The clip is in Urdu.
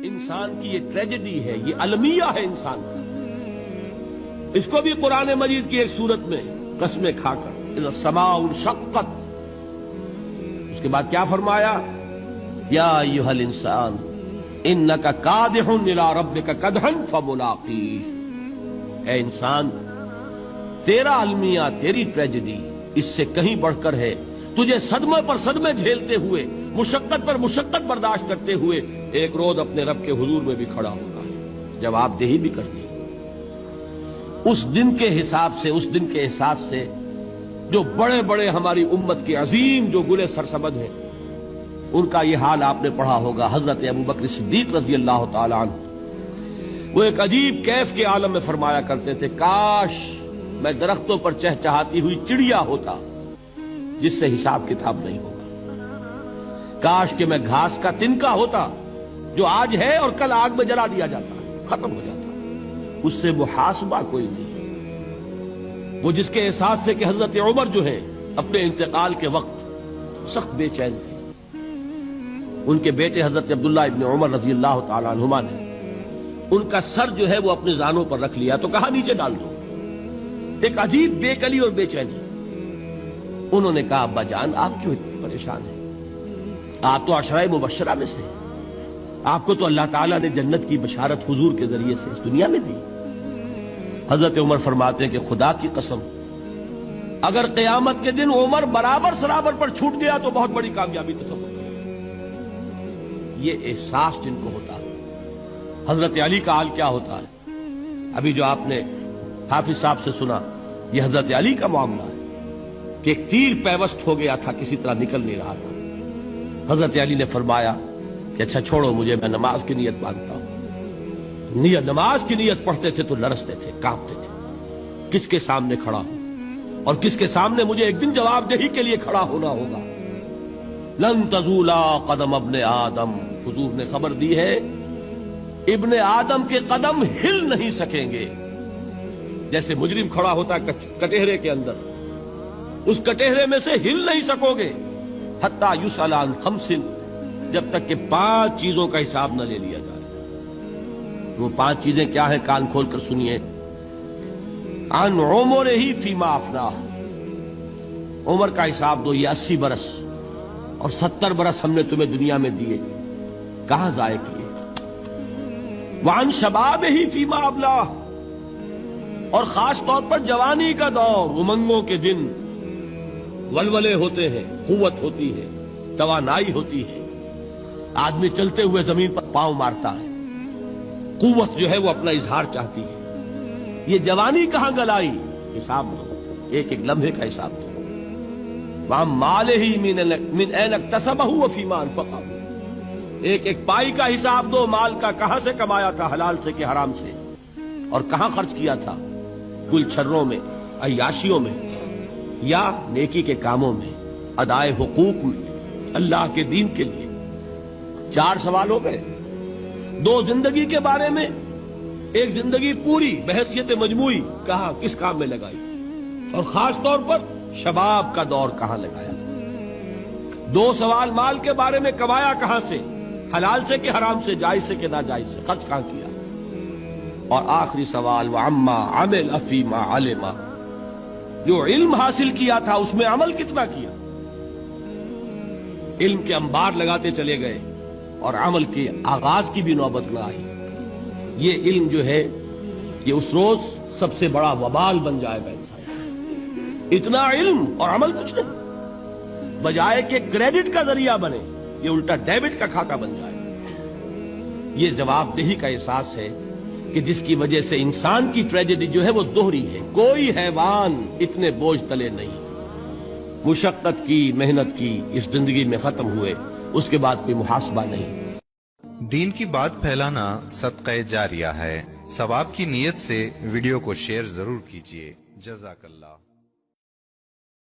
انسان کی یہ ٹریجڈی ہے، یہ المیہ ہے انسان کا. اس کو بھی قرآن مجید کی ایک سورت میں قسمیں کھا کر اذا السماء انشقت، اس کے بعد کیا فرمایا؟ یا ایھا الانسان انک کادح الی ربک کدحا فملاقیہ. اے انسان، تیرا المیہ، تیری ٹریجڈی اس سے کہیں بڑھ کر ہے. تجھے صدمے پر صدمے جھیلتے ہوئے، مشقت پر مشقت برداشت کرتے ہوئے ایک روز اپنے رب کے حضور میں بھی کھڑا ہوگا، جواب دہی بھی کرنی. اس دن کے حساب سے، اس دن کے احساس سے جو بڑے بڑے ہماری امت کے عظیم جو گلے سرسبد ہیں، ان کا یہ حال آپ نے پڑھا ہوگا. حضرت ابوبکر صدیق رضی اللہ تعالی عنہ وہ ایک عجیب کیف کے عالم میں فرمایا کرتے تھے، کاش میں درختوں پر چہچہاتی ہوئی چڑیا ہوتا جس سے حساب کتاب نہیں ہوگا. کاش کہ میں گھاس کا تنکا ہوتا جو آج ہے اور کل آگ میں جلا دیا جاتا، ختم ہو جاتا، اس سے محاسبہ کوئی نہیں. وہ جس کے احساس سے کہ حضرت عمر جو ہے اپنے انتقال کے وقت سخت بے چین تھے. ان کے بیٹے حضرت عبداللہ ابن عمر رضی اللہ تعالی عنہما نے ان کا سر جو ہے وہ اپنے زانوں پر رکھ لیا تو کہا نیچے ڈال دو. ایک عجیب بے کلی اور بے چینی. انہوں نے کہا ابا جان آپ کیوں اتنے پریشان ہیں؟ آپ تو عشرہ مبشرہ میں سے، آپ کو تو اللہ تعالیٰ نے جنت کی بشارت حضور کے ذریعے سے اس دنیا میں دی. حضرت عمر فرماتے ہیں کہ خدا کی قسم اگر قیامت کے دن عمر برابر سرابر پر چھوٹ گیا تو بہت بڑی کامیابی تصور کریں. یہ احساس جن کو ہوتا ہے. حضرت علی کا حال کیا ہوتا ہے؟ ابھی جو آپ نے حافظ صاحب سے سنا، یہ حضرت علی کا معاملہ ہے کہ ایک تیر پیوست ہو گیا تھا، کسی طرح نکل نہیں رہا تھا. حضرت علی نے فرمایا کہ اچھا چھوڑو مجھے، میں نماز کی نیت باندھتا ہوں. نماز کی نیت پڑھتے تھے تو لرزتے تھے، کانپتے تھے. کس کے سامنے کھڑا ہوں اور کس کے سامنے مجھے ایک دن جواب دہی کے لیے کھڑا ہونا ہوگا. لن تزولا قدم ابن آدم، حضور نے خبر دی ہے ابن آدم کے قدم ہل نہیں سکیں گے. جیسے مجرم کھڑا ہوتا ہے کٹہرے کے اندر، اس کٹہرے میں سے ہل نہیں سکو گے. حتی یسأل عن خمس، جب تک کہ 5 چیزوں کا حساب نہ لے لیا جائے. وہ 5 چیزیں کیا ہیں؟ کان کھول کر سنیے. عن عمرہ فیما افناہ، عمر کا حساب دو. یہ 80 برس اور 70 برس ہم نے تمہیں دنیا میں دیے، کہاں ضائع کیے. وعن شبابہ فیما ابلاہ، اور خاص طور پر جوانی کا دور، امنگوں کے دن، ولولے ہوتے ہیں، قوت ہوتی ہے، توانائی ہوتی ہے، آدمی چلتے ہوئے زمین پر پاؤں مارتا ہے، قوت جو ہے وہ اپنا اظہار چاہتی ہے. یہ جوانی کہاں گلائی؟ حساب دو، ایک ایک لمحے کا حساب دو. وَعَن مَالِهِ مِنْ أَيْنَ اكْتَسَبَهُ وَفِيمَا أَنْفَقَهُ، ایک ایک پائی کا حساب دو. مال کا کہاں سے کمایا تھا، حلال سے کہ حرام سے، اور کہاں خرچ کیا تھا، گل چھروں میں، عیاشیوں میں، یا نیکی کے کاموں میں، ادائے حقوق میں، اللہ کے دین کے لیے. 4 سوال ہو گئے. 2 زندگی کے بارے میں، ایک زندگی پوری بحیثیت مجموعی کہاں کس کام میں لگائی، اور خاص طور پر شباب کا دور کہاں لگایا. 2 سوال مال کے بارے میں، کمایا کہاں سے، حلال سے کہ حرام سے، جائز سے کہ ناجائز سے، خرچ کہاں کیا. اور آخری سوال وعما عمل فیما علم، جو علم حاصل کیا تھا اس میں عمل کتنا کیا. علم کے انبار لگاتے چلے گئے اور عمل کے آغاز کی بھی نوبت نہ آئی. یہ علم جو ہے یہ اس روز سب سے بڑا وبال بن جائے گا انسان. اتنا علم اور عمل کچھ نہیں، بجائے کہ کریڈٹ کا ذریعہ بنے یہ الٹا ڈیبٹ کا کھاتا بن جائے. یہ جواب دہی کا احساس ہے کہ جس کی وجہ سے انسان کی ٹریجڈی جو ہے وہ دوہری ہے. کوئی حیوان اتنے بوجھ تلے نہیں. مشقت کی، محنت کی، اس زندگی میں ختم ہوئے، اس کے بعد کوئی محاسبہ نہیں. دین کی بات پھیلانا صدقہ جاریہ ہے. ثواب کی نیت سے ویڈیو کو شیئر ضرور کیجیے. جزاک اللہ.